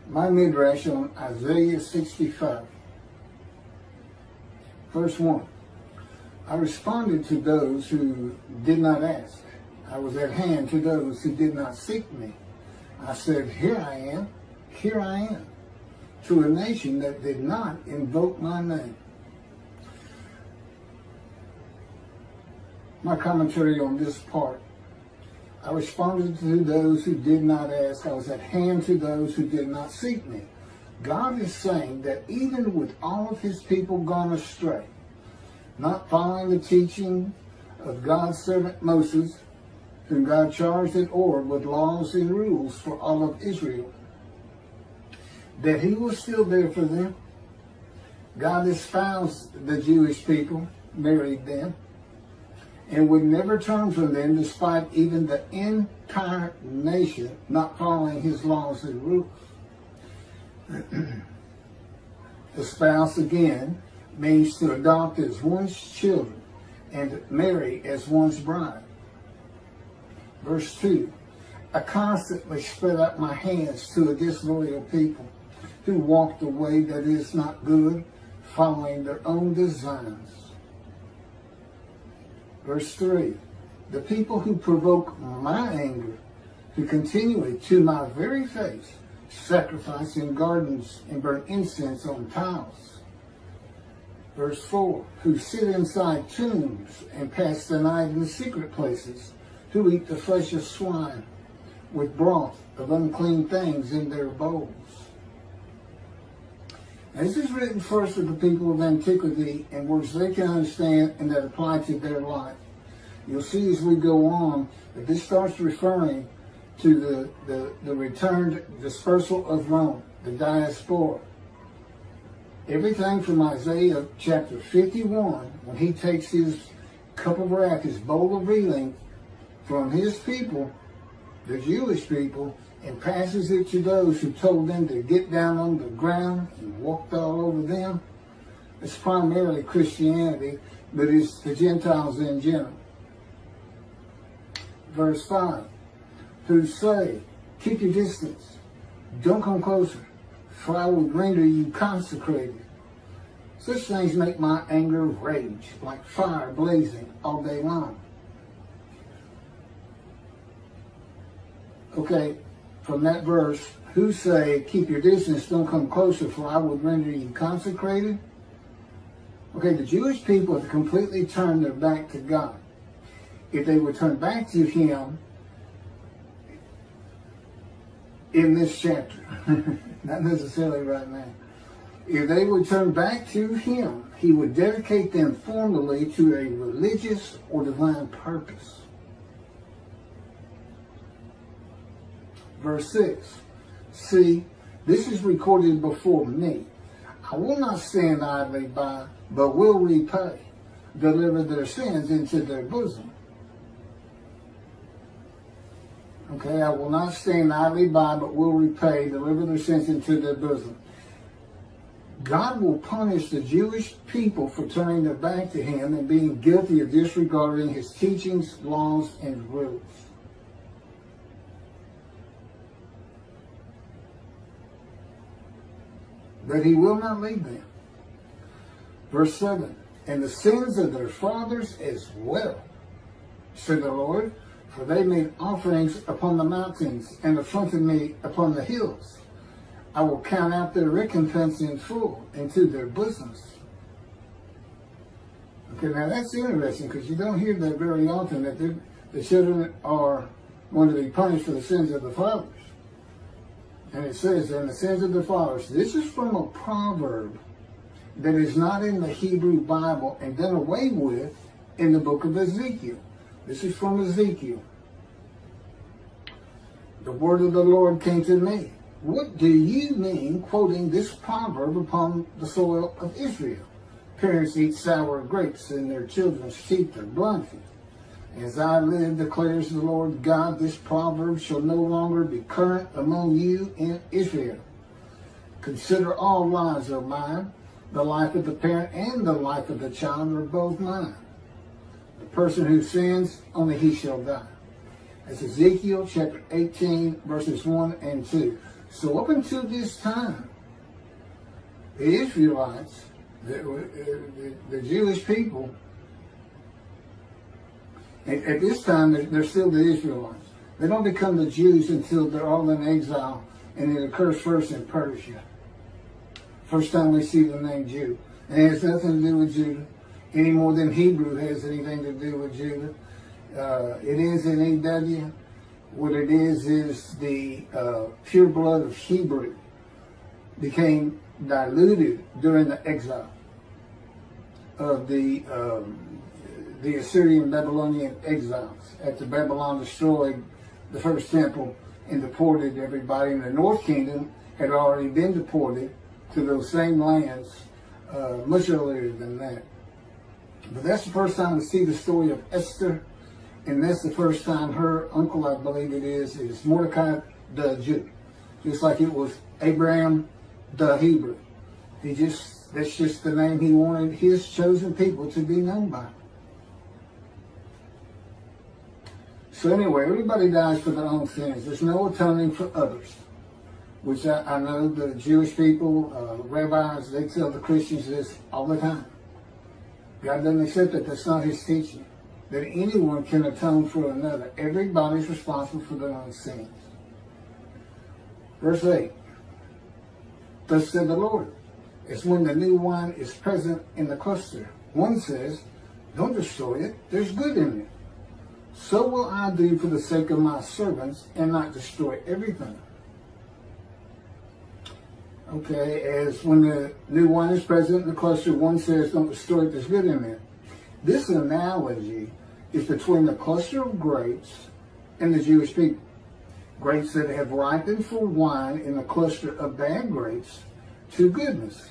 My midrash on Isaiah 65. Verse 1. I responded to those who did not ask. I was at hand to those who did not seek me. I said, here I am, to a nation that did not invoke my name. My commentary on this part. I responded to those who did not ask. I was at hand to those who did not seek me. God is saying that even with all of his people gone astray, not following the teaching of God's servant Moses, whom God charged at Orb with laws and rules for all of Israel, that he was still there for them. God espoused the Jewish people, married them, and would never turn from them despite even the entire nation not following his laws and rules. Espouse, again, means to adopt as one's children and marry as one's bride. Verse 2, I constantly spread out my hands to a disloyal people who walk the way that is not good, following their own designs. Verse 3, the people who provoke my anger, who continually to my very face sacrifice in gardens and burn incense on tiles. Verse 4, who sit inside tombs and pass the night in the secret places, who eat the flesh of swine with broth of unclean things in their bowls. Now, this is written first for the people of antiquity in words they can understand and that apply to their life. You'll see as we go on that this starts referring to the returned dispersal of Rome, the diaspora. Everything from Isaiah chapter 51, when he takes his cup of wrath, his bowl of reeling from his people, the Jewish people, and passes it to those who told them to get down on the ground and walked all over them. It's primarily Christianity, but it's the Gentiles in general. Verse 5, who say, keep your distance, don't come closer, for I will render you consecrated. Such things make my anger rage, like fire blazing all day long. Okay, from that verse, who say, keep your distance, don't come closer, for I will render you consecrated. Okay, the Jewish people have completely turned their back to God. If they would turn back to him in this chapter, not necessarily right now, if they would turn back to him, he would dedicate them formally to a religious or divine purpose. Verse 6, see, this is recorded before me. I will not stand idly by, but will repay, deliver their sins into their bosom. Okay, I will not stand idly by, but will repay, deliver their sins into their bosom. God will punish the Jewish people for turning their back to him and being guilty of disregarding his teachings, laws, and rules. But he will not leave them. Verse 7, and the sins of their fathers as well, said the Lord, for they made offerings upon the mountains and affronted me upon the hills. I will count out their recompense in full into their bosoms. Okay, now that's interesting because you don't hear that very often, that the children are going to be punished for the sins of the fathers. And it says, and the sins of the fathers. This is from a proverb that is not in the Hebrew Bible and done away with in the book of Ezekiel. This is from Ezekiel. The word of the Lord came to me. What do you mean quoting this proverb upon the soil of Israel? Parents eat sour grapes and their children's teeth are blunted. As I live, declares the Lord God, this proverb shall no longer be current among you in Israel. Consider all lives are mine. The life of the parent and the life of the child are both mine. The person who sins, only he shall die. That's Ezekiel chapter 18, verses 1 and 2. So up until this time, the Israelites, the Jewish people, at this time, they're still the Israelites. They don't become the Jews until they're all in exile, and it occurs first in Persia. First time we see the name Jew. And it has nothing to do with Judah, any more than Hebrew has anything to do with Judah. It is an EW. What it is the pure blood of Hebrew became diluted during the exile of the Assyrian Babylonian exiles after Babylon destroyed the first temple and deported everybody. In the North Kingdom had already been deported to those same lands much earlier than that. But that's the first time we see the story of Esther, and that's the first time her uncle, I believe it is Mordecai the Jew. Just like it was Abraham the Hebrew. That's just the name he wanted his chosen people to be known by. So anyway, everybody dies for their own sins. There's no atoning for others. Which I know the Jewish people, rabbis, they tell the Christians this all the time. God doesn't accept it. That's not his teaching. That anyone can atone for another. Everybody's responsible for their own sins. Verse 8. Thus said the Lord, it's when the new wine is present in the cluster. One says, don't destroy it. There's good in it. So will I do for the sake of my servants and not destroy everything. Okay, as when the new wine is present in the cluster, one says, don't destroy it, there's good in it. This analogy is between the cluster of grapes and the Jewish people. Grapes that have ripened for wine in the cluster of bad grapes to goodness.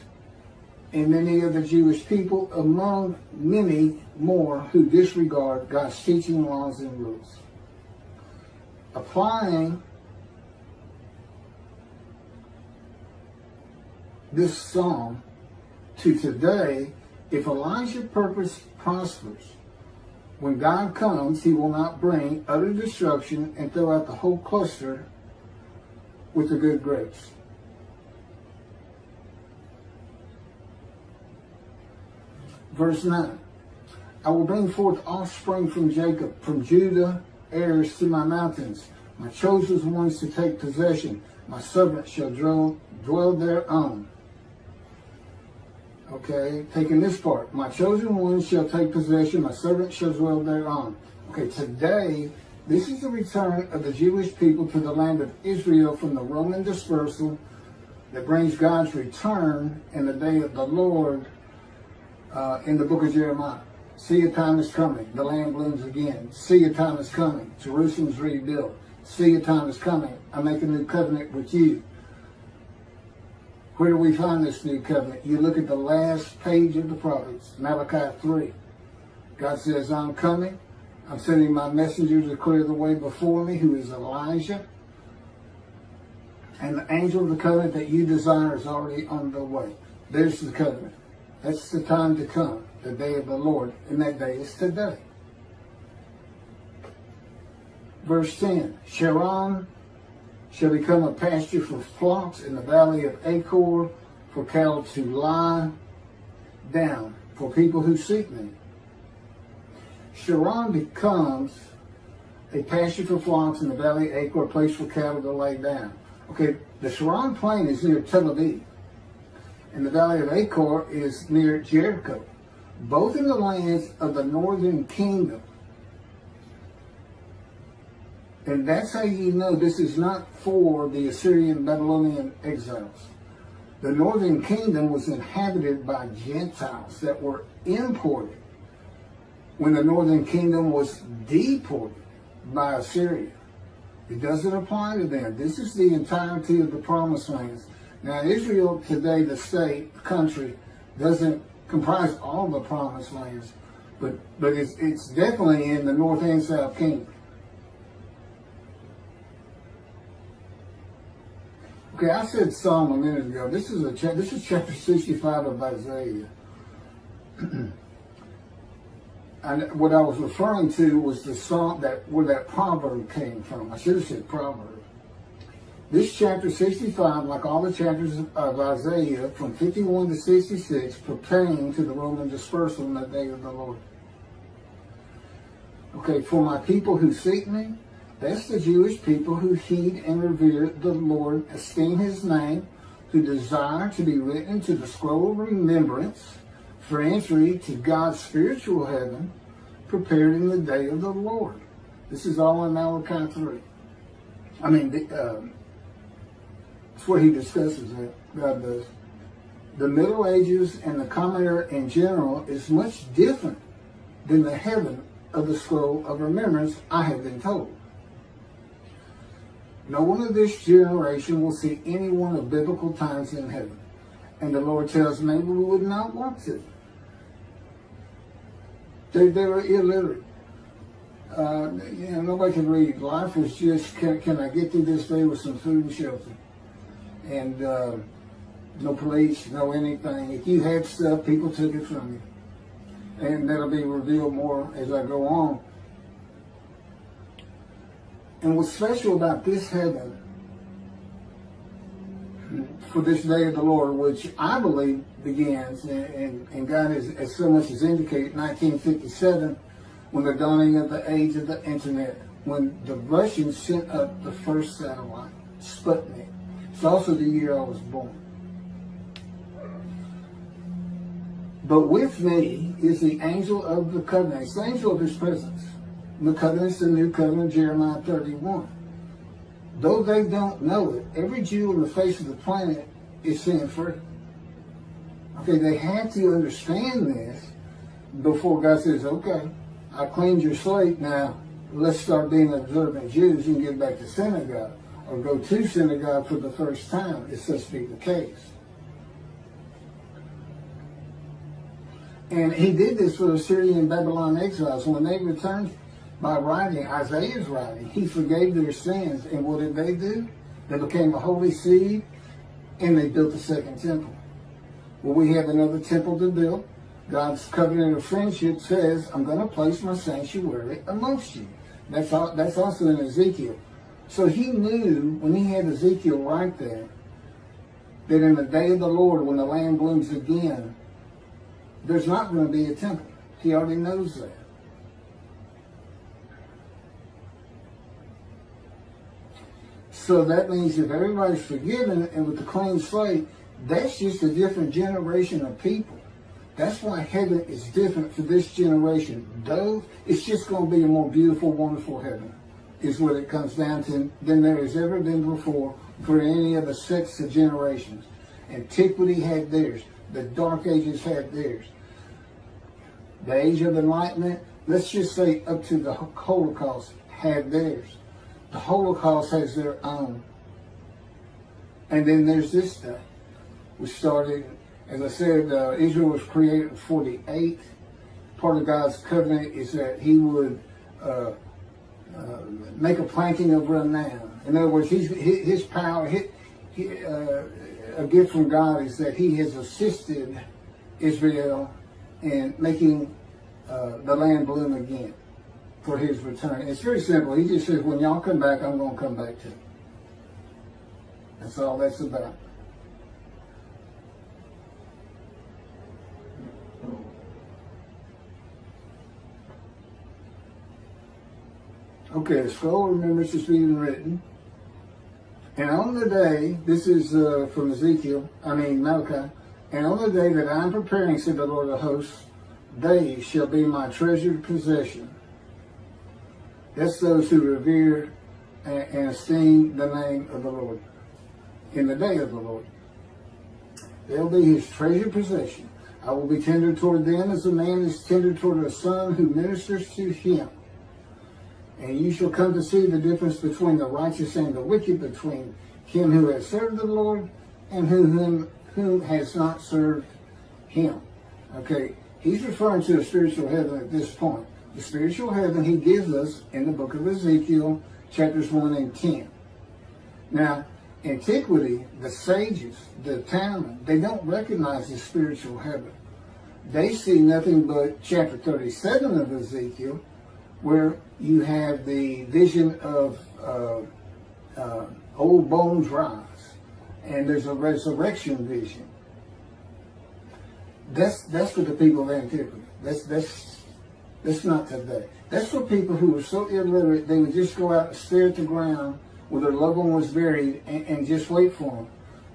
And many of the Jewish people among many more who disregard God's teaching, laws, and rules. Applying this psalm to today, if Elijah's purpose prospers, when God comes, he will not bring utter destruction and throw out the whole cluster with the good grapes. Verse 9, I will bring forth offspring from Jacob, from Judah, heirs to my mountains, my chosen ones to take possession. My servants shall dwell thereon. Okay, taking this part. My chosen ones shall take possession, my servants shall dwell thereon. Okay, today, this is the return of the Jewish people to the land of Israel from the Roman dispersal that brings God's return in the day of the Lord in the book of Jeremiah. See, a time is coming. The land blooms again. See, a time is coming. Jerusalem's rebuilt. See, a time is coming. I make a new covenant with you. Where do we find this new covenant? You look at the last page of the prophets, Malachi 3. God says, I'm coming. I'm sending my messenger to clear the way before me, who is Elijah. And the angel of the covenant that you desire is already on the way. There's the covenant. That's the time to come, the day of the Lord. And that day is today. Verse 10, Sharon shall become a pasture for flocks in the valley of Achor, for cattle to lie down, for people who seek me. Sharon becomes a pasture for flocks in the valley of Achor, a place for cattle to lay down. Okay, the Sharon plain is near Tel Aviv, and the valley of Achor is near Jericho, both in the lands of the northern kingdom. And that's how you know this is not for the Assyrian Babylonian exiles. The northern kingdom was inhabited by Gentiles that were imported when the northern kingdom was deported by Assyria. It doesn't apply to them. This is the entirety of the promised lands. Now, Israel today, the state, country, doesn't comprise all the promised lands, but it's definitely in the north and south kingdom. Okay, I said Psalm a minute ago. This is chapter 65 of Isaiah. And what I was referring to was the psalm where that proverb came from. I should have said proverb. This chapter 65, like all the chapters of Isaiah, from 51 to 66, pertaining to the Roman dispersal in the day of the Lord. Okay, for my people who seek me, that's the Jewish people who heed and revere the Lord, esteem his name, who desire to be written to the scroll of remembrance for entry to God's spiritual heaven, prepared in the day of the Lord. This is all in Malachi 3. It's where he discusses it, God does. The Middle Ages and the Common Era in general is much different than the heaven of the scroll of remembrance, I have been told. No one of this generation will see any one of biblical times in heaven. And the Lord tells me we would not want to. They were illiterate. Nobody can read. Life was just, can I get through this day with some food and shelter? And no police, no anything. If you had stuff, people took it from you. And that'll be revealed more as I go on. And what's special about this heaven for this day of the Lord, which I believe begins, and God has, as so much as indicated, 1957, when the dawning of the age of the internet, when the Russians sent up the first satellite, Sputnik. It's also the year I was born. But with me is the angel of the covenant. It's the angel of his presence. The covenant is the new covenant, Jeremiah 31. Though they don't know it, every Jew on the face of the planet is sin free. Okay, they had to understand this before God says, okay, I cleaned your slate, now let's start being observant Jews and get back to synagogue, or go to synagogue for the first time, if such be the case. And he did this for the Syrian and Babylon exiles. When they returned by writing, Isaiah's writing, he forgave their sins. And what did they do? They became a holy seed, and they built a second temple. Well, we have another temple to build. God's covenant of friendship says, I'm going to place my sanctuary amongst you. That's also in Ezekiel. So he knew, when he had Ezekiel right there, that in the day of the Lord, when the land blooms again, there's not going to be a temple. He already knows that. So that means if everybody's forgiven and with the clean slate, that's just a different generation of people. That's why heaven is different for this generation. Though it's just going to be a more beautiful, wonderful heaven, is what it comes down to, than there has ever been before for any of the sets of generations. Antiquity had theirs. The Dark Ages had theirs. The Age of Enlightenment, let's just say up to the Holocaust, had theirs. The Holocaust has their own. And then there's this day, which started, as I said, Israel was created in 48. Part of God's covenant is that he would make a planting of renown. In other words, his power, a gift from God is that he has assisted Israel in making the land bloom again for his return. It's very simple. He just says, when y'all come back, I'm going to come back too. That's all that's about. Okay, the scroll of remembrance is being written. And on the day, this is from Malachi, and on the day that I am preparing, said the Lord of hosts, they shall be my treasured possession. That's those who revere and esteem the name of the Lord in the day of the Lord. They'll be his treasured possession. I will be tender toward them as a man is tender toward a son who ministers to him. And you shall come to see the difference between the righteous and the wicked, between him who has served the Lord and whom has not served him. Okay, he's referring to a spiritual heaven at this point. The spiritual heaven he gives us in the book of Ezekiel, chapters 1 and 10. Now, antiquity, the sages, the townmen, they don't recognize the spiritual heaven. They see nothing but chapter 37 of Ezekiel, where you have the vision of old bones rise, and there's a resurrection vision. That's for the people of antiquity. That's not today. That's for people who were so illiterate they would just go out and stare at the ground where their loved one was buried and just wait for them.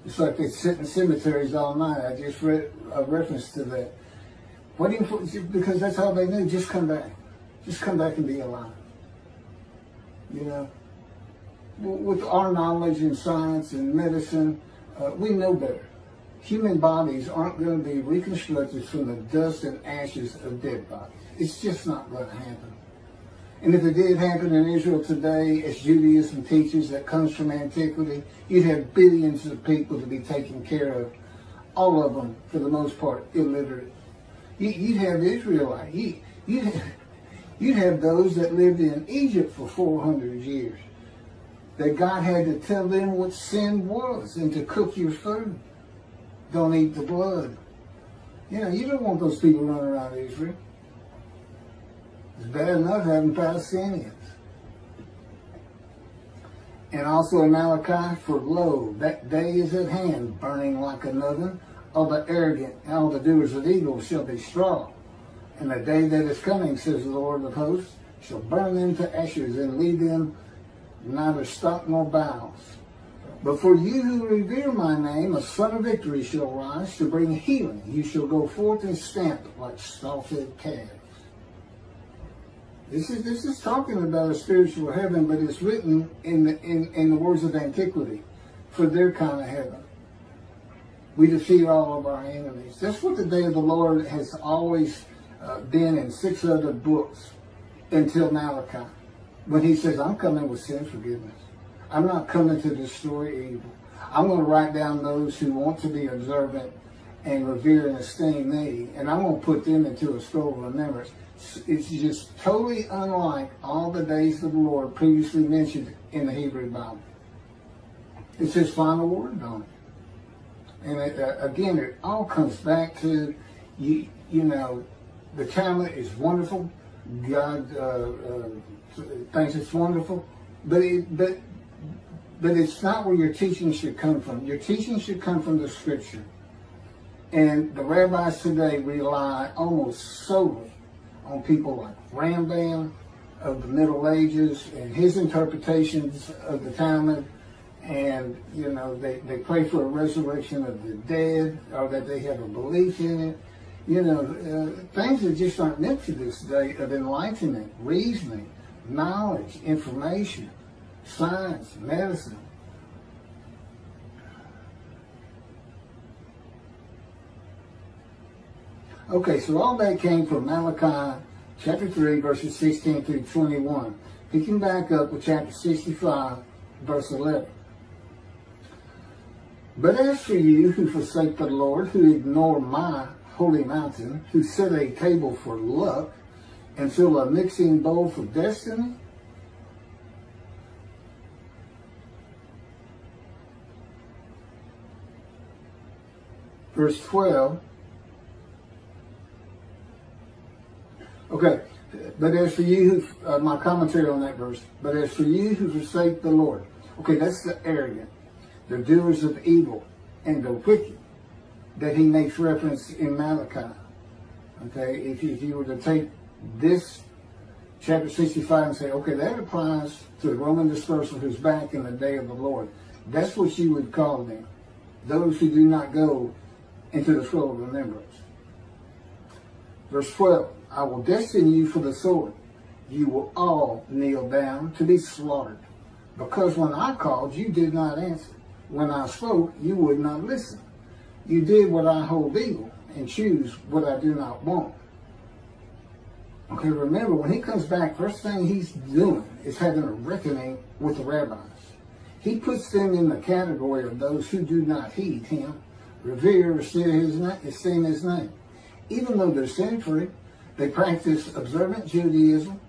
It's like they sit in cemeteries all night. I just read a reference to that. Waiting for, because that's all they knew. Just come back. Just come back and be alive. You know, with our knowledge in science and medicine, we know better. Human bodies aren't going to be reconstructed from the dust and ashes of dead bodies. It's just not going to happen. And if it did happen in Israel today, as Judaism teaches, that comes from antiquity, you'd have billions of people to be taken care of. All of them, for the most part, illiterate. You'd have Israelites. You'd have those that lived in Egypt for 400 years. That God had to tell them what sin was and to cook your food. Don't eat the blood. You know, you don't want those people running around Israel. It's bad enough having Palestinians. And also in Malachi, for lo, that day is at hand, burning like an oven. All the arrogant and all the doers of evil shall be straw. And the day that is coming, says the Lord of hosts, shall burn them to ashes and leave them neither stock nor bowels. But for you who revere my name, a son of victory shall rise to bring healing. You shall go forth and stamp like stall-fed calves. This is talking about a spiritual heaven, but it's written in the words of antiquity for their kind of heaven. We defeat all of our enemies. That's what the day of the Lord has always been in 6 other books until Malachi, when he says, I'm coming with sin forgiveness. I'm not coming to destroy evil. I'm going to write down those who want to be observant and revere and esteem me, and I'm going to put them into a scroll of remembrance. It's just totally unlike all the days of the Lord previously mentioned in the Hebrew Bible. It's his final word on it. And again, it all comes back to, you know, the Talmud is wonderful. God thinks it's wonderful. But it's not where your teaching should come from. Your teaching should come from the Scripture. And the rabbis today rely almost solely on people like Rambam of the Middle Ages and his interpretations of the Talmud. And, you know, they pray for a resurrection of the dead, or that they have a belief in it. You know, things that just aren't meant for this day of enlightenment, reasoning, knowledge, information, science, medicine. Okay, so all that came from Malachi chapter 3, verses 16 through 21. Picking back up with chapter 65, verse 11. But as for you who forsake the Lord, who ignore my holy mountain, who set a table for luck and fill a mixing bowl for destiny, verse 12. Okay, but as for you who, my commentary on that verse, but as for you who forsake the Lord. Okay, that's the arrogant, the doers of evil, and the wicked that he makes reference in Malachi. Okay, if you were to take this chapter 65 and say, okay, that applies to the Roman dispersal who's back in the day of the Lord. That's what you would call them. Those who do not go into the scroll of remembrance. Verse 12, I will destine you for the sword. You will all kneel down to be slaughtered. Because when I called, you did not answer. When I spoke, you would not listen. You did what I hold evil and choose what I do not want. Okay, remember, when he comes back, first thing he's doing is having a reckoning with the rabbis. He puts them in the category of those who do not heed him, revere, or esteem his name. Even though they're sin-free, they practice observant Judaism.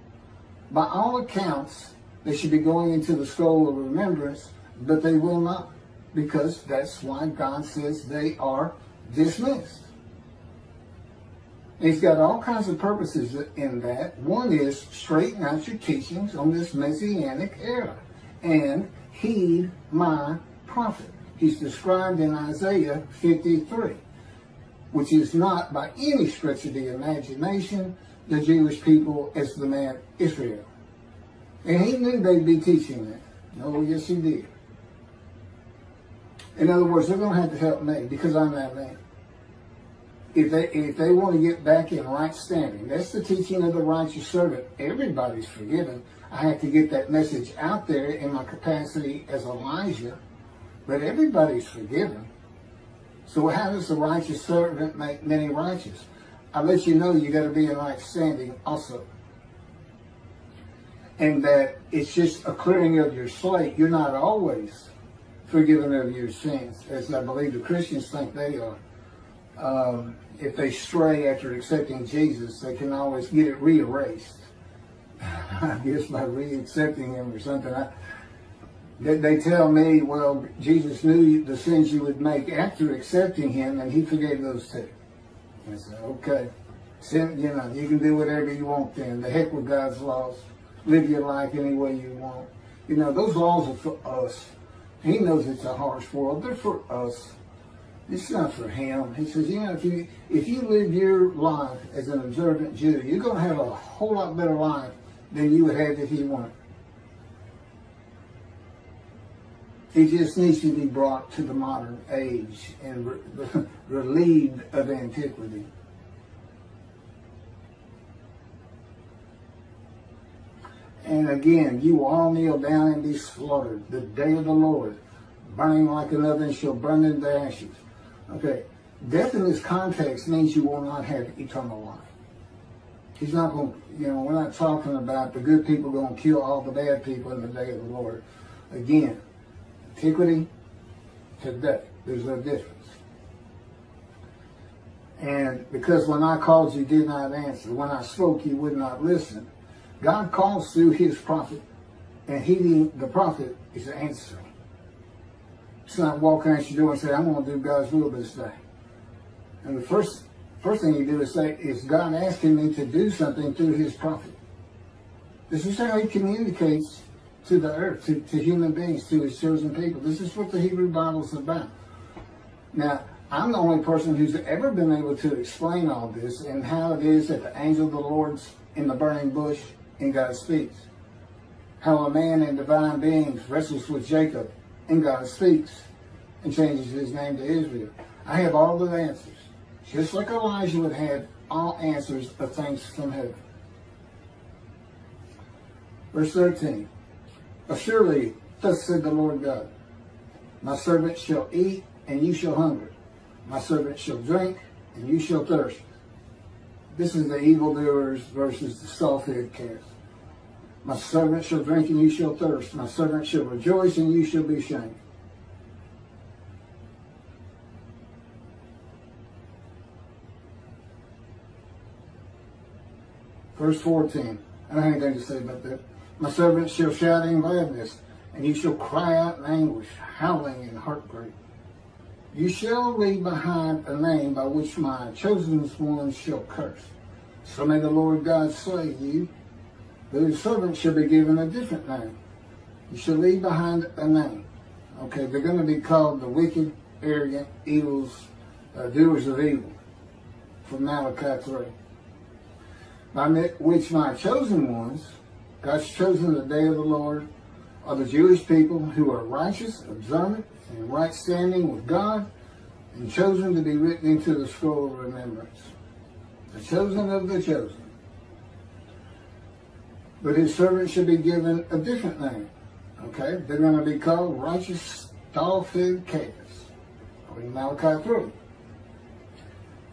By all accounts, they should be going into the scroll of remembrance, but they will not, because that's why God says they are dismissed. He's got all kinds of purposes in that. One is straighten out your teachings on this Messianic era. And heed my prophet. He's described in Isaiah 53, which is not by any stretch of the imagination the Jewish people as the man Israel. And he knew they'd be teaching that. Oh, yes, he did. In other words, they're going to have to help me because I'm that man. If they want to get back in right standing, that's the teaching of the righteous servant. Everybody's forgiven. I have to get that message out there in my capacity as Elijah, but everybody's forgiven. So how does the righteous servant make many righteous? I let you know you got to be in right standing also. And that it's just a clearing of your slate. You're not always forgiven of your sins, as I believe the Christians think they are. If they stray after accepting Jesus, they can always get it re-erased. I guess by re-accepting him or something. They tell me, well, Jesus knew the sins you would make after accepting him, and he forgave those too. I said, okay, sin, you can do whatever you want then. The heck with God's laws. Live your life any way you want. Those laws are for us. He knows it's a harsh world. They're for us. It's not for him. He says, if you live your life as an observant Jew, you're going to have a whole lot better life than you would have if you weren't. He just needs to be brought to the modern age and relieved of antiquity. And again, you will all kneel down and be slaughtered. The day of the Lord, burning like an oven, shall burn into ashes. Okay, death in this context means you will not have eternal life. He's not going to, we're not talking about the good people going to kill all the bad people in the day of the Lord. Again, antiquity, today, there's no difference. And because when I called you did not answer, when I spoke you would not listen, God calls through his prophet, and the prophet is answering. It's not walking out your door and saying, I'm going to do God's will this day. And the first thing you do is say, is God asking me to do something through his prophet? This is how he communicates to the earth, to human beings, to his chosen people. This is what the Hebrew Bible is about. Now, I'm the only person who's ever been able to explain all this and how it is that the angel of the Lord's in the burning bush and God speaks. How a man in divine beings wrestles with Jacob and God speaks and changes his name to Israel. I have all the answers. Just like Elijah would have all answers of things from heaven. Verse 13. Surely, thus said the Lord God, my servant shall eat and you shall hunger. My servant shall drink and you shall thirst. This is the evildoers versus the soft-headed cats. My servant shall drink and you shall thirst. My servant shall rejoice and you shall be ashamed. Verse 14. I don't have anything to say about that. My servant shall shout in gladness, and you shall cry out in anguish, howling in heartbreak. You shall leave behind a name by which my chosen ones shall curse. So may the Lord God slay you, but his servant shall be given a different name. You shall leave behind a name. Okay, they're going to be called the wicked, arrogant, evils, doers of evil, from Malachi 3. By which my chosen ones, God's chosen the day of the Lord, are the Jewish people who are righteous, observant, and in right standing with God, and chosen to be written into the scroll of remembrance. The chosen of the chosen. But his servant should be given a different name. Okay? They're going to be called righteous, stall-fed calves. According to Malachi 3.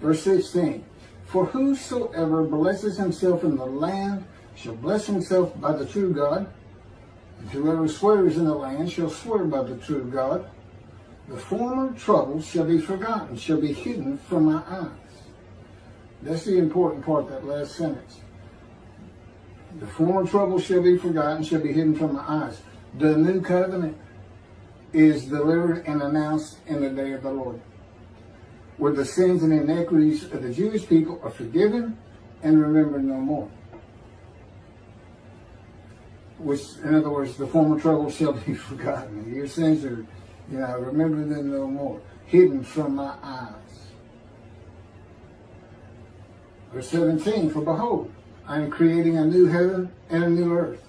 Verse 16. For whosoever blesses himself in the land shall bless himself by the true God. And whoever swears in the land shall swear by the true God. The former troubles shall be forgotten, shall be hidden from my eyes. That's the important part, that last sentence. The former troubles shall be forgotten, shall be hidden from my eyes. The new covenant is delivered and announced in the day of the Lord, where the sins and iniquities of the Jewish people are forgiven and remembered no more. which, in other words, the former trouble shall be forgotten. Your sins are, remember them no more. Hidden from my eyes. Verse 17, for behold, I am creating a new heaven and a new earth.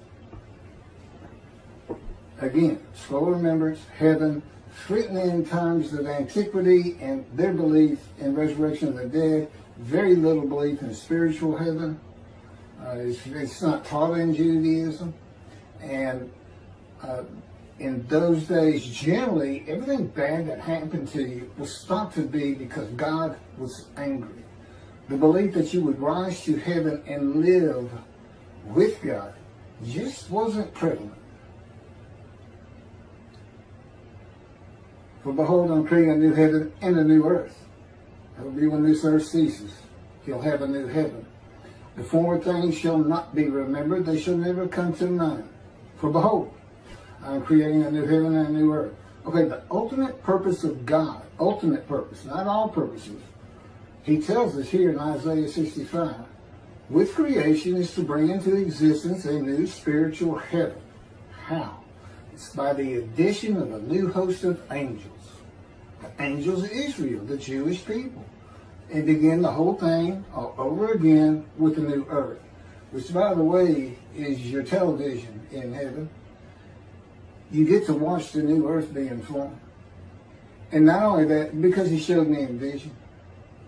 Again, slow remembrance, heaven, written in times of antiquity and their belief in resurrection of the dead, very little belief in spiritual heaven. It's not taught in Judaism. And in those days, generally, everything bad that happened to you was thought to be because God was angry. The belief that you would rise to heaven and live with God just wasn't prevalent. For behold, I'm creating a new heaven and a new earth. That will be when this earth ceases. He'll have a new heaven. The former things shall not be remembered. They shall never come to mind. For behold, I'm creating a new heaven and a new earth. Okay, the ultimate purpose of God, ultimate purpose, not all purposes. He tells us here in Isaiah 65, with creation is to bring into existence a new spiritual heaven. How? It's by the addition of a new host of angels. The angels of Israel, the Jewish people. And begin the whole thing all over again with the new earth. Which, by the way, is your television in heaven. You get to watch the new earth being formed. And not only that, because he showed me in vision,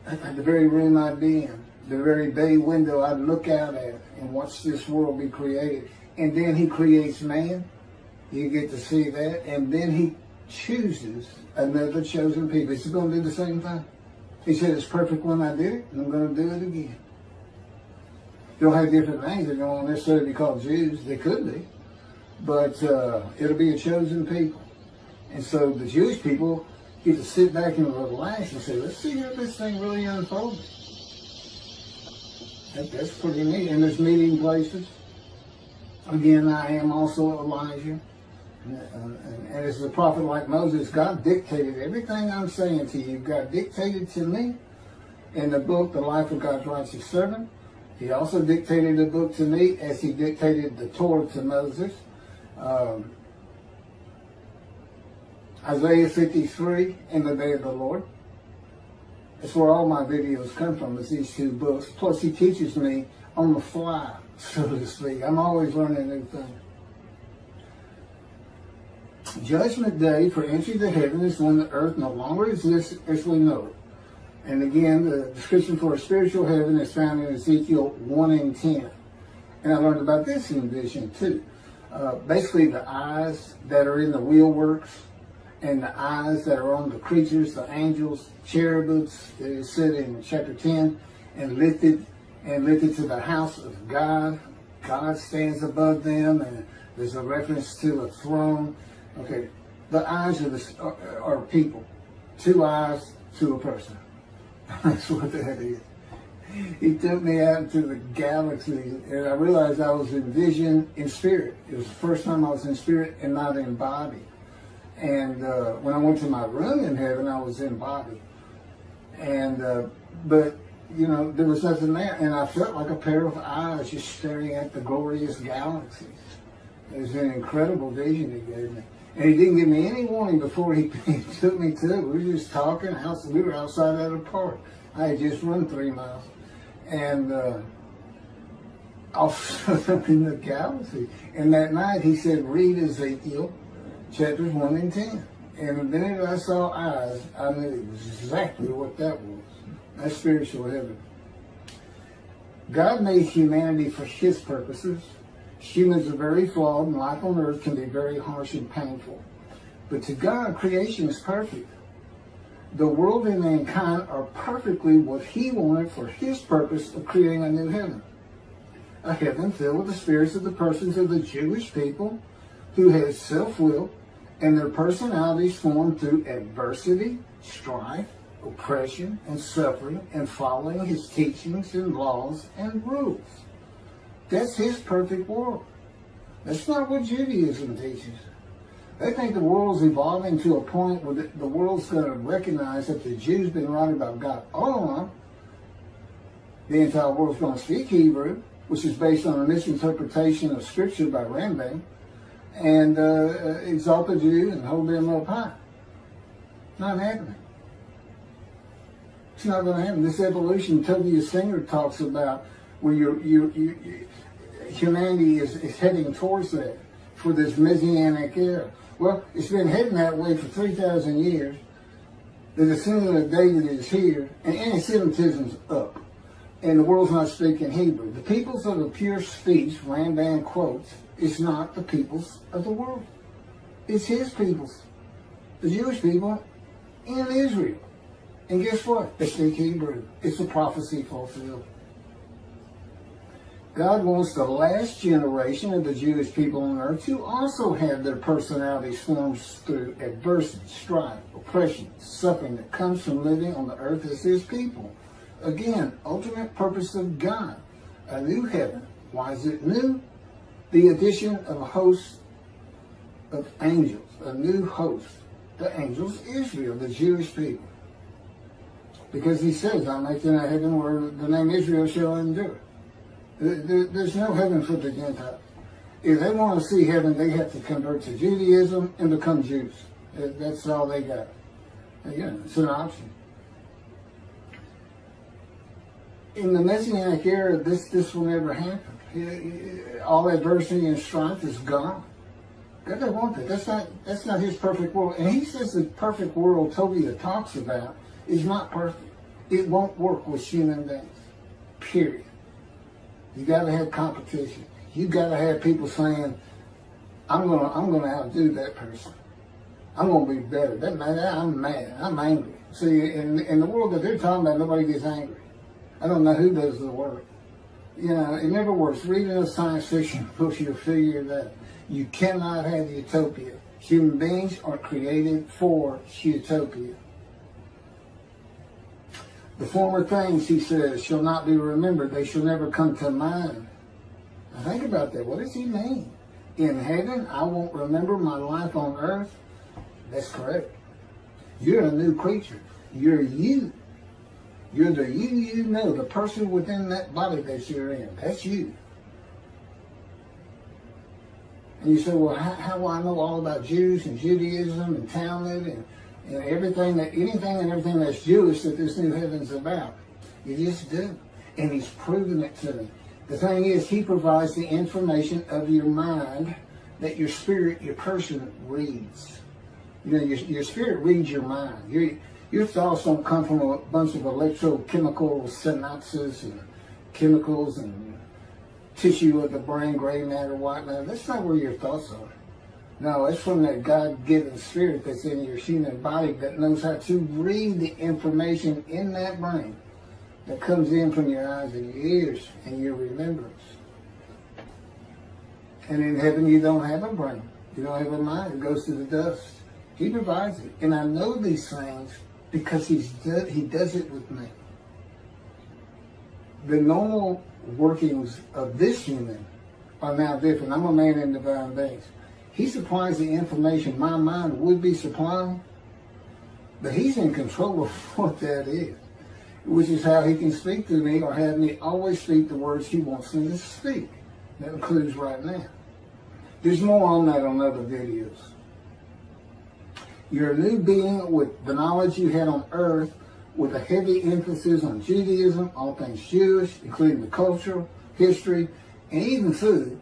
at the very room I'd be in, the very bay window I'd look out at and watch this world be created. And then he creates man. You get to see that. And then he chooses another chosen people. He's going to do the same thing. He said, it's perfect when I did it, and I'm going to do it again. They'll have different names. They don't necessarily be called Jews. They could be. But it'll be a chosen people. And so the Jewish people get to sit back and relax and say, let's see how this thing really unfolds. That's pretty neat. And there's meeting places. Again, I am also Elijah. And as a prophet like Moses, God dictated everything I'm saying to you. God dictated to me in the book, The Life of God's Righteous Servant. He also dictated the book to me as he dictated the Torah to Moses. Isaiah 53 and the Day of the Lord. That's where all my videos come from, is these two books. Plus he teaches me on the fly, so to speak. I'm always learning new things. Judgment Day for entry to heaven is when the earth no longer exists as we know it. And again, the description for a spiritual heaven is found in Ezekiel 1 and 10. And I learned about this in vision too. Basically the eyes that are in the wheelworks and the eyes that are on the creatures, the angels, cherubims, that is said in chapter 10, and lifted to the house of God. God stands above them, and there's a reference to a throne. Okay, the eyes are people. Two eyes to a person. That's what that is. He took me out into the galaxy, and I realized I was in vision in spirit. It was the first time I was in spirit and not in body. And when I went to my room in heaven, I was in body. And but there was nothing there, and I felt like a pair of eyes just staring at the glorious galaxies. It was an incredible vision he gave me. And he didn't give me any warning before he took me to it. We were just talking. We were outside at a park. I had just run 3 miles. And I'm in the galaxy. And that night he said, read Ezekiel chapters 1 and 10. And the minute I saw eyes, I knew exactly what that was. That's spiritual heaven. God made humanity for his purposes. Humans are very flawed, and life on earth can be very harsh and painful. But to God, creation is perfect. The world and mankind are perfectly what he wanted for his purpose of creating a new heaven. A heaven filled with the spirits of the persons of the Jewish people who had self-will and their personalities formed through adversity, strife, oppression, and suffering, and following his teachings and laws and rules. That's his perfect world. That's not what Judaism teaches. They think the world's evolving to a point where the world's going to recognize that the Jews been right about God all along. The entire world's going to speak Hebrew. which is based on a misinterpretation of Scripture by Rambam, and exalt the Jew and hold them up high. Not happening. It's not going to happen. This evolution Tovia Singer talks about, where humanity is heading towards that for this Messianic era. Well, it's been heading that way for 3,000 years. The descendant of David is here, and anti-Semitism's up. And the world's not speaking Hebrew. The peoples of the pure speech, Rambam quotes, is not the peoples of the world. It's his peoples, the Jewish people in Israel. And guess what? They speak Hebrew. It's a prophecy fulfilled. God wants the last generation of the Jewish people on earth to also have their personalities formed through adversity, strife, oppression, suffering that comes from living on the earth as his people. Again, ultimate purpose of God, a new heaven. Why is it new? The addition of a host of angels, a new host. The angels, Israel, the Jewish people. Because he says, I'm making a heaven where the name Israel shall endure. There's no heaven for the Gentiles. If they want to see heaven, they have to convert to Judaism and become Jews. That's all they got. Again, it's an option. In the Messianic era, this will never happen. All adversity and strife is gone. God doesn't want that. That's not his perfect world. And he says the perfect world Tovia talks about is not perfect. It won't work with human beings. Period. You got to have competition. You got to have people saying, I'm gonna outdo that person. I'm gonna be better. I'm mad. I'm angry. See, in the world that they're talking about, nobody gets angry. I don't know who does the work. You know, it never works. Reading a science fiction book, you'll figure that you cannot have utopia. Human beings are created for utopia. The former things, he says, shall not be remembered. They shall never come to mind. Now think about that. What does he mean? In heaven, I won't remember my life on earth? That's correct. You're a new creature. You're you. You're the you know, the person within that body that you're in. That's you. And you say, well, how do I know all about Jews and Judaism and Talmud and anything and everything that's Jewish that this new heaven's about? You just do. And he's proven it to me. The thing is, he provides the information of your mind that your spirit, your person reads. You know, your spirit reads your mind. Your thoughts don't come from a bunch of electrochemical synapses and chemicals and tissue of the brain, gray matter, white matter. That's not where your thoughts are. No, it's from that God-given spirit that's in your human body that knows how to read the information in that brain that comes in from your eyes and your ears and your remembrance. And in heaven, you don't have a brain. You don't have a mind. It goes to the dust. He provides it. And I know these things because he does it with me. The normal workings of this human are now different. I'm a man in divine beings. He supplies the information my mind would be supplying, but he's in control of what that is, which is how he can speak to me or have me always speak the words he wants me to speak. That includes right now. There's more on that on other videos. You're a new being with the knowledge you had on earth, with a heavy emphasis on Judaism, all things Jewish, including the culture, history, and even food,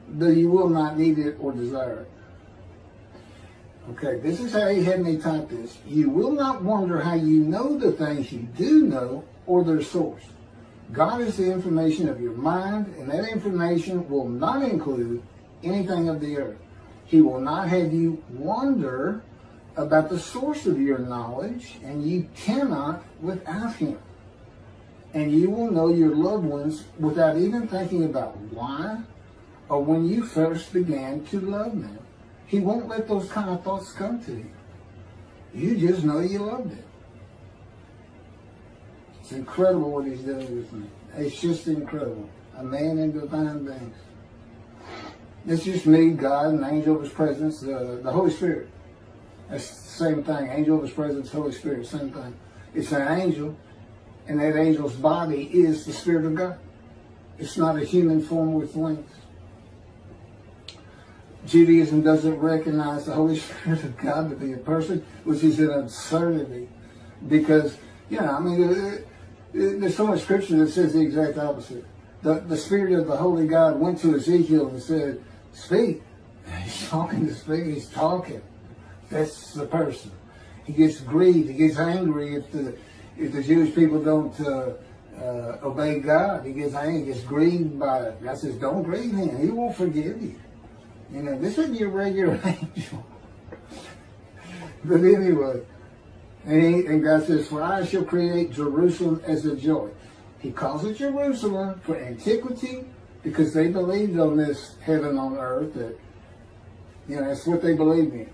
though you will not need it or desire it. Okay, this is how he had me type this. You will not wonder how you know the things you do know or their source. God is the information of your mind, and that information will not include anything of the earth. He will not have you wonder about the source of your knowledge, and you cannot without him. And you will know your loved ones without even thinking about why or when you first began to love them. He won't let those kind of thoughts come to you. You just know you love them. It's incredible what he's doing with me. It's just incredible. A man in divine beings. It's just me, God, an angel of his presence, the Holy Spirit. That's the same thing. Angel of his presence, Holy Spirit, same thing. It's an angel, and that angel's body is the Spirit of God. It's not a human form with wings. Judaism doesn't recognize the Holy Spirit of God to be a person, which is an absurdity. Because, there's so much scripture that says the exact opposite. The Spirit of the Holy God went to Ezekiel and said, speak. He's talking to speak. He's talking. That's the person. He gets grieved. He gets angry if the Jewish people don't obey God. He gets angry. He gets grieved by it. God says, don't grieve him. He won't forgive you. This isn't your regular angel. But anyway, and God says, for I shall create Jerusalem as a joy. He calls it Jerusalem for antiquity because they believed on this heaven on earth that, that's what they believed in.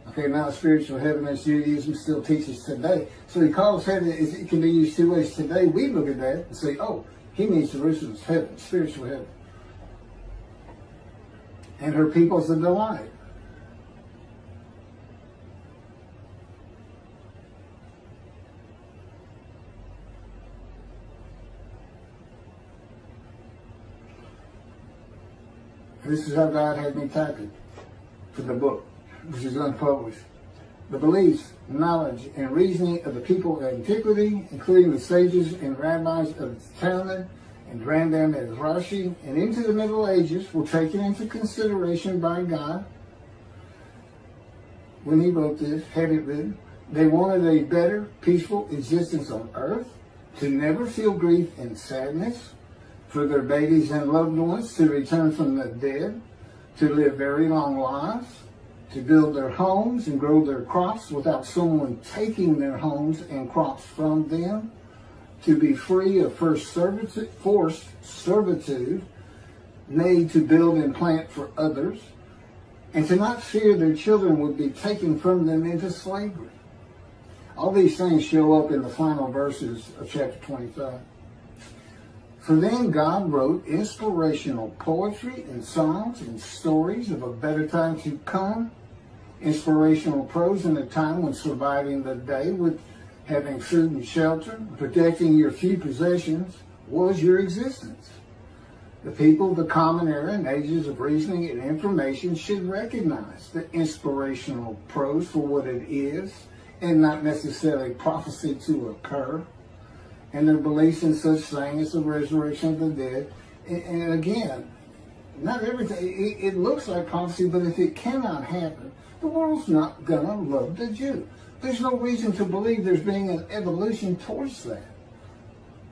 Okay, now spiritual heaven as Judaism still teaches today. So he calls heaven, it can be used two ways. Today we look at that and say, oh, he means Jerusalem's heaven, spiritual heaven. And her people's a delight. This is how God had me type it for the book, which is unpublished. The beliefs, knowledge, and reasoning of the people of antiquity, including the sages and rabbis of the Talmud and Rambam and Rashi, and into the Middle Ages, were taken into consideration by God when he wrote this, had it written. They wanted a better, peaceful existence on earth, to never feel grief and sadness, for their babies and loved ones to return from the dead, to live very long lives, to build their homes and grow their crops without someone taking their homes and crops from them, to be free of forced servitude, made to build and plant for others, and to not fear their children would be taken from them into slavery. All these things show up in the final verses of chapter 25. For then God wrote inspirational poetry and songs and stories of a better time to come, inspirational prose in a time when surviving the day with having food and shelter, protecting your few possessions was your existence. The people of the common era and ages of reasoning and information should recognize the inspirational prose for what it is and not necessarily prophecy to occur, and their beliefs in such things as the resurrection of the dead. And again, not everything, it looks like prophecy, but if it cannot happen, the world's not going to love the Jew. There's no reason to believe there's being an evolution towards that.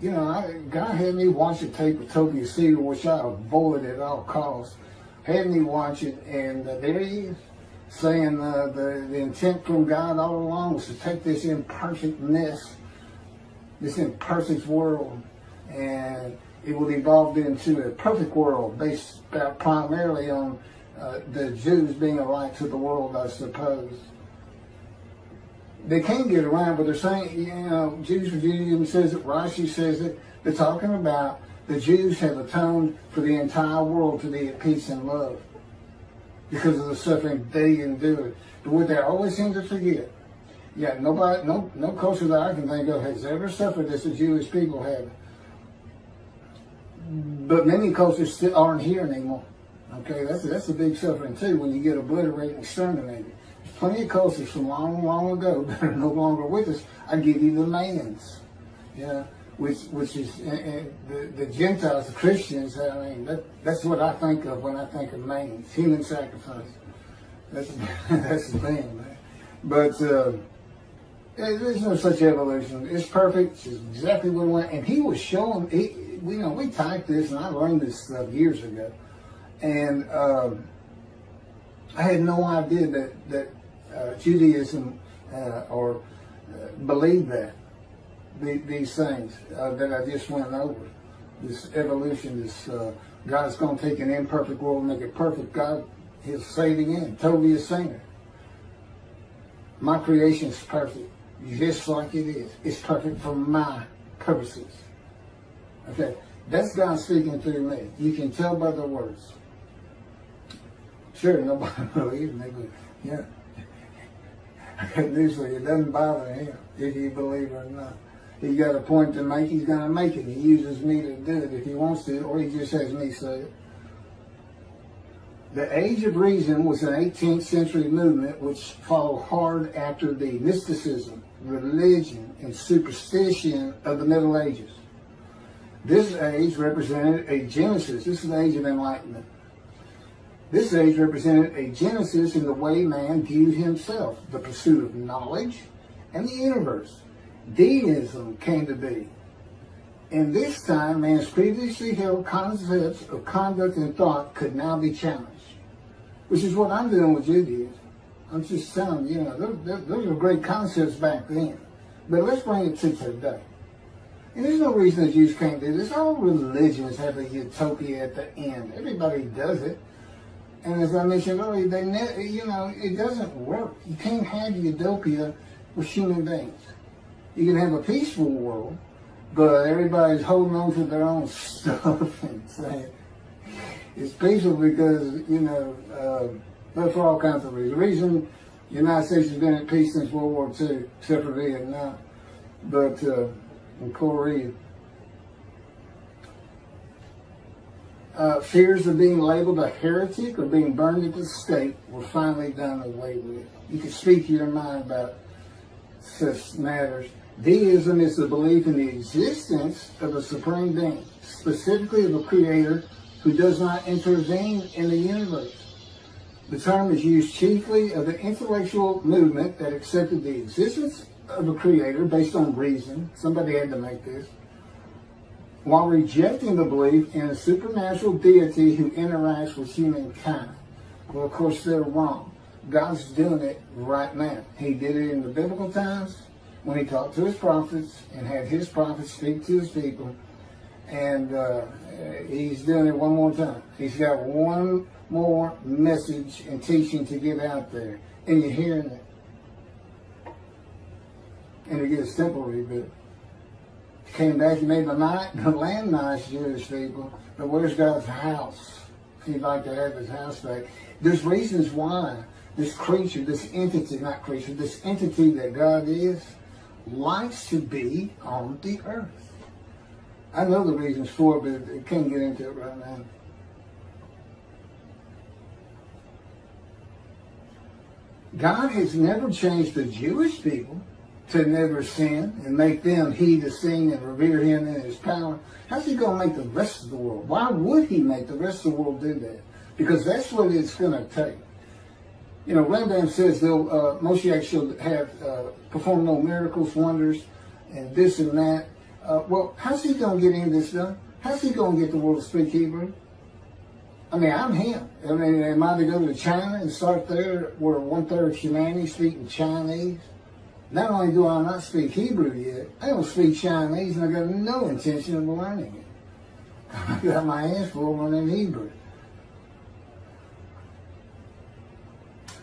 God had me watch a tape of Toby Seager, which I avoid at all costs. Had me watch it, and there he is, saying the intent from God all along was to take this imperfect mess, this imperfect world, and it will evolve into a perfect world based primarily on the Jews being a light to the world, I suppose. They can't get around, but they're saying, Jews for Judaism says it, Rashi says it. They're talking about the Jews have atoned for the entire world to be at peace and love because of the suffering they endured. But what they always seem to forget, no culture that I can think of has ever suffered as the Jewish people have. But many cultures still aren't here anymore. Okay, that's a big suffering too when you get obliterated and exterminated. There's plenty of cultures from long, long ago that are no longer with us. I give you the Mayans, which is the Gentiles, the Christians. I mean, that's what I think of when I think of Mayans, human sacrifice. That's the thing, man. But there's no such evolution. It's perfect. It's exactly what we want. And he was showing. We typed this, and I learned this stuff years ago. And I had no idea that Judaism believed that these things that I just went over. This evolution, this God's going to take an imperfect world and make it perfect. God is saving in. Toby is saying it. My creation is perfect, just like it is. It's perfect for my purposes. Okay, that's God speaking through me. You can tell by the words. Sure, nobody believes me, but yeah. I got news for you. It doesn't bother him if you believe it or not. he's got a point to make, he's going to make it. He uses me to do it if he wants to, or he just has me say it. The Age of Reason was an 18th century movement which followed hard after the mysticism, religion, and superstition of the Middle Ages. This age represented a genesis. This is the Age of Enlightenment. This age represented a genesis in the way man viewed himself, the pursuit of knowledge and the universe. Deism came to be. In this time, man's previously held concepts of conduct and thought could now be challenged, which is what I'm doing with Judaism. I'm just telling you, those are great concepts back then. But let's bring it to today. And there's no reason the Jews can't do this. All religions have a utopia at the end. Everybody does it. And as I mentioned earlier, it doesn't work. You can't have utopia with human beings. You can have a peaceful world, but everybody's holding on to their own stuff and saying it's peaceful because, but for all kinds of reasons. The reason the United States has been at peace since World War II, except for Vietnam, but in Korea. Fears of being labeled a heretic or being burned at the stake were finally done away with. You can speak your mind about such matters. Deism is the belief in the existence of a supreme being, specifically of a creator who does not intervene in the universe. The term is used chiefly of the intellectual movement that accepted the existence of a creator based on reason. Somebody had to make this. While rejecting the belief in a supernatural deity who interacts with humankind. Well, of course, they're wrong. God's doing it right now. He did it in the biblical times when he talked to his prophets and had his prophets speak to his people. And he's doing it one more time. He's got one more message and teaching to get out there. And you're hearing it. And to get a simple rebuild. Came back, he made the land nice, Jewish people, but where's God's house? He'd like to have his house back. There's reasons why this creature, this entity that God is, likes to be on the earth. I know the reasons for it, but I can't get into it right now. God has never changed the Jewish people to never sin and make them heed the sin and revere him in his power. How's he going to make the rest of the world? Why would he make the rest of the world do that? Because that's what it's going to take. Rambam says Moshiach shall have perform no miracles, wonders, and this and that. Well, how's he going to get in this done? How's he going to get the world to speak Hebrew? I mean, I'm him. I mean, am I to go to China and start there where 1/3 of humanity speaking Chinese? Not only do I not speak Hebrew yet, I don't speak Chinese, and I got no intention of learning it. I got my hands full learning Hebrew.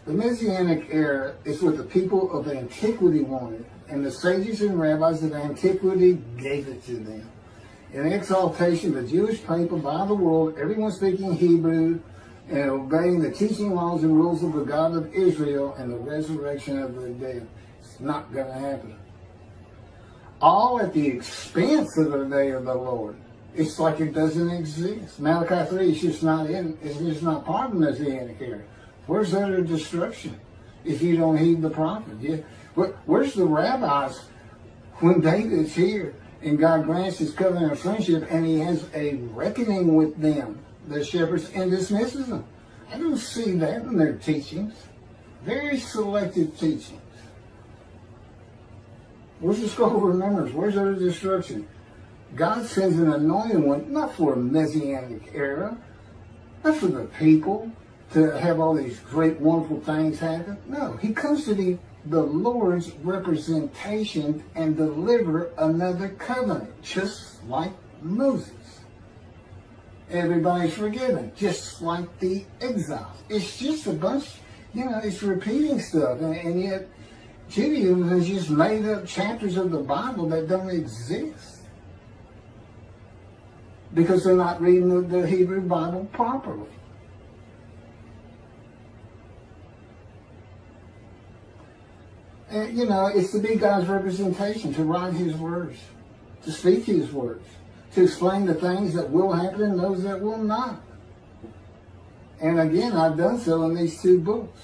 The Messianic era is what the people of antiquity wanted, and the sages and rabbis of antiquity gave it to them. In exaltation of the Jewish people by the world, everyone speaking Hebrew and obeying the teaching laws and rules of the God of Israel and the resurrection of the dead. It's not going to happen. All at the expense of the day of the Lord. It's like it doesn't exist. Malachi 3 is just not in. It's just not part of the Messianic era. Where's utter destruction if you don't heed the prophet? Yeah. Where's the rabbis when David's here and God grants his covenant of friendship and he has a reckoning with them, the shepherds, and dismisses them? I don't see that in their teachings. Very selective teachings. Where's the scroll of remembrance? Where's utter destruction? God sends an anointed one, not for a Messianic era, not for the people to have all these great, wonderful things happen. No, he comes to be the Lord's representation and deliver another covenant, just like Moses. Everybody's forgiven, just like the exiles. It's just a bunch, it's repeating stuff, and yet Judaism has just made up chapters of the Bible that don't exist because they're not reading the Hebrew Bible properly. And, it's to be God's representation, to write his words, to speak his words, to explain the things that will happen and those that will not. And again, I've done so in these 2 books.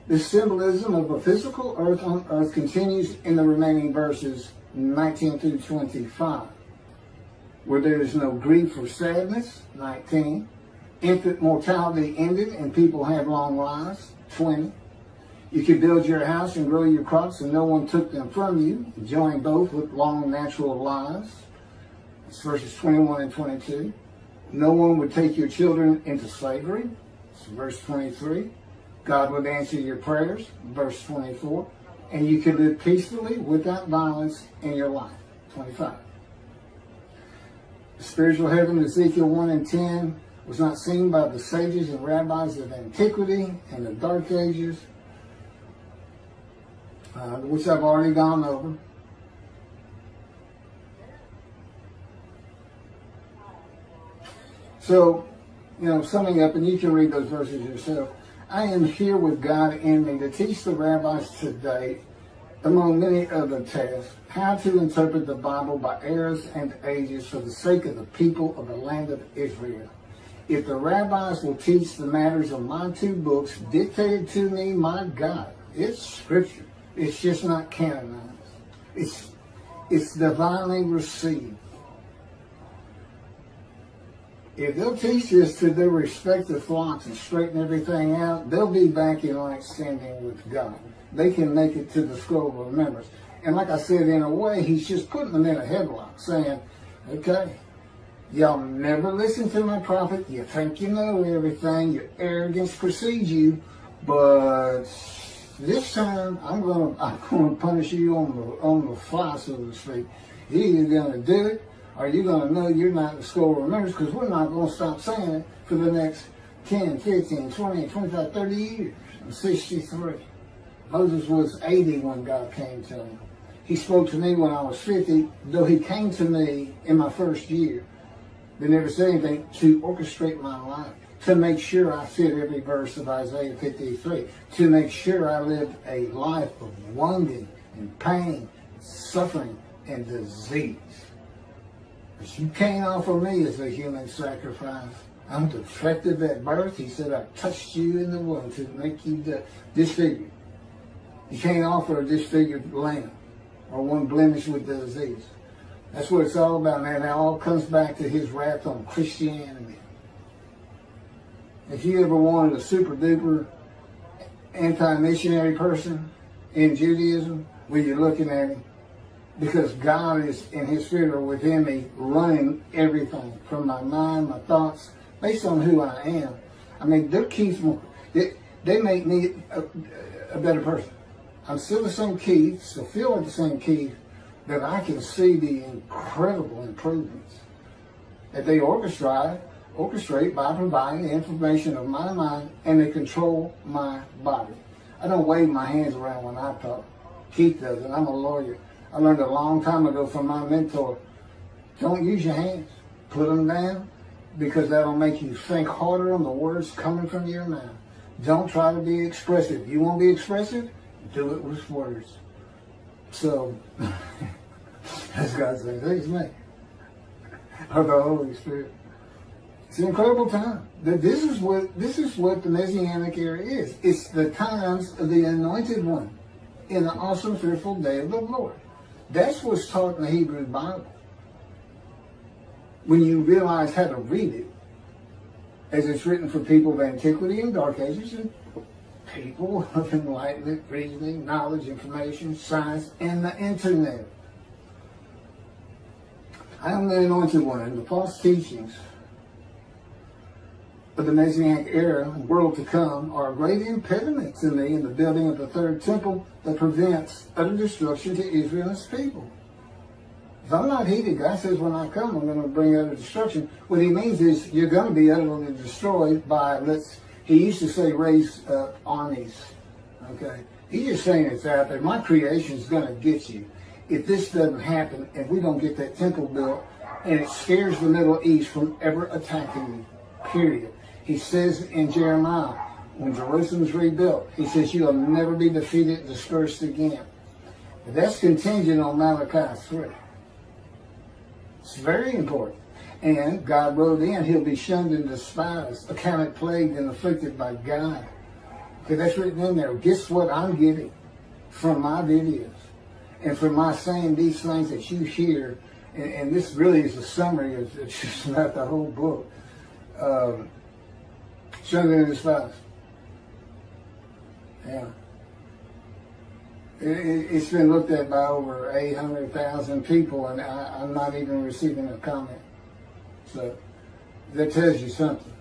The symbolism of a physical earth on earth continues in the remaining verses 19 through 25, where there is no grief or sadness, 19. Infant mortality ended and people have long lives, 20. You could build your house and grow your crops and no one took them from you, enjoying both with long natural lives. It's verses 21 and 22. No one would take your children into slavery. It's verse 23. God would answer your prayers, verse 24. And you could live peacefully without violence in your life, 25. The spiritual heaven, Ezekiel 1 and 10, was not seen by the sages and rabbis of antiquity and the Dark Ages, which I've already gone over. So, summing up, and you can read those verses yourself, I am here with God in me to teach the rabbis today, among many other tasks, how to interpret the Bible by eras and ages for the sake of the people of the land of Israel. If the rabbis will teach the matters of my 2 books dictated to me, my God, it's scripture. It's just not canonized. It's divinely received. If they'll teach this to their respective flocks and straighten everything out, they'll be back in right standing with God. They can make it to the scroll of remembrance. And like I said, in a way, he's just putting them in a headlock, saying, okay, y'all never listen to my prophet. You think you know everything. Your arrogance precedes you. But this time, I'm gonna punish you on the fly, so to speak. You're either gonna do it, or you're going to know you're not in the scroll of remembrance, because we're not going to stop saying it for the next 10, 15, 20, 25, 30 years. I'm 63. Moses was 80 when God came to him. He spoke to me when I was 50, though he came to me in my first year. They never said anything to orchestrate my life, to make sure I fit every verse of Isaiah 53, to make sure I lived a life of wounding and pain, suffering, and disease. But you can't offer me as a human sacrifice. I'm defective at birth. He said, I touched you in the womb to make you disfigured. You can't offer a disfigured lamb or one blemished with disease. That's what it's all about, man. It all comes back to his wrath on Christianity. If you ever wanted a super duper anti-missionary person in Judaism, well, you're looking at him. Because God is in his spirit or within me running everything from my mind, my thoughts, based on who I am. I mean, their Keith, they make me a better person. I'm still the same Keith, still feel like the same Keith, but I can see the incredible improvements that they orchestrate by providing the information of my mind, and they control my body. I don't wave my hands around when I talk. Keith does, and I'm a lawyer. I learned a long time ago from my mentor, don't use your hands. Put them down, because that'll make you think harder on the words coming from your mouth. Don't try to be expressive. You want to be expressive? Do it with words. So, as God says, it's me. Or the Holy Spirit. It's an incredible time. This is what the Messianic era is. It's the times of the Anointed One in the awesome, fearful day of the Lord. That's what's taught in the Hebrew Bible. When you realize how to read it, as it's written for people of antiquity and Dark Ages, and people of enlightenment, reasoning, knowledge, information, science, and the internet. I am the Anointed One, and the false teachings of the Messianic era, world to come, are a great impediment to me in the building of the third temple that prevents utter destruction to Israel and its people. If I'm not heeded, God says when I come, I'm going to bring utter destruction. What he means is you're going to be utterly destroyed by, he used to say, raise armies. Okay? He's just saying it's out there. My creation is going to get you. If this doesn't happen and we don't get that temple built, and it scares the Middle East from ever attacking you, period. He says in Jeremiah, when Jerusalem's rebuilt. He says you'll never be defeated, dispersed again. But that's contingent on Malachi 3. It's very important. And God wrote in, he'll be shunned and despised, accounted plagued and afflicted by God. Okay, that's written in there. Guess what I'm getting from my videos and from my saying these things that you hear, and this really is a summary, it's just not the whole book. Shunned and despised. Yeah. It's been looked at by over 800,000 people, and I'm not even receiving a comment. So that tells you something.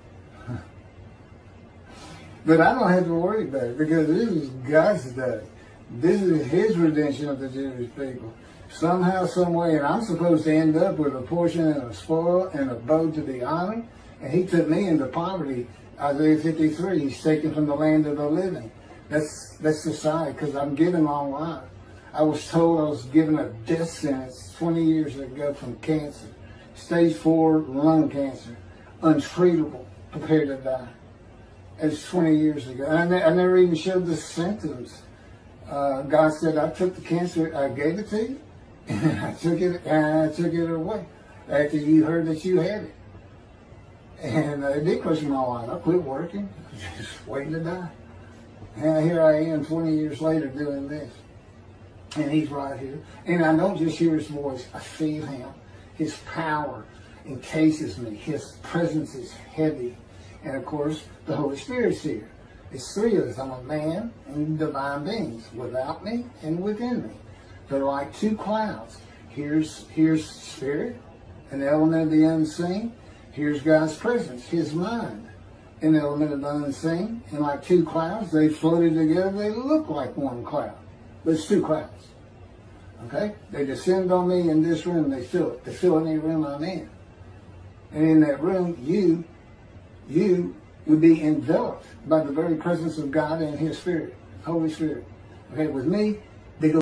But I don't have to worry about it, because this is God's day. This is his redemption of the Jewish people. Somehow, some way, and I'm supposed to end up with a portion and a spoil and a bow to be honored. And he took me into poverty. Isaiah 53, he's taken from the land of the living. That's the side, because I'm given long life. I was told I was given a death sentence 20 years ago from cancer. Stage 4 lung cancer. Untreatable. Prepared to die. It's 20 years ago. And I never even showed the symptoms. God said, I took the cancer, I gave it to you, and I took it away after you heard that you had it. And it did question my life. I quit working, just waiting to die. And here I am 20 years later doing this. And he's right here. And I don't just hear his voice, I feel him. His power encases me. His presence is heavy. And of course, the Holy Spirit's here. It's three of us. I'm a man and divine beings, without me and within me. They're like two clouds. Here's spirit, an element of the unseen. Here's God's presence, his mind, an element of the unseen. And like two clouds, they floated together. They look like one cloud, but it's two clouds. Okay? They descend on me in this room. They fill it. They fill any room I'm in. And in that room, you would be enveloped by the very presence of God and his Spirit, Holy Spirit. Okay, with me,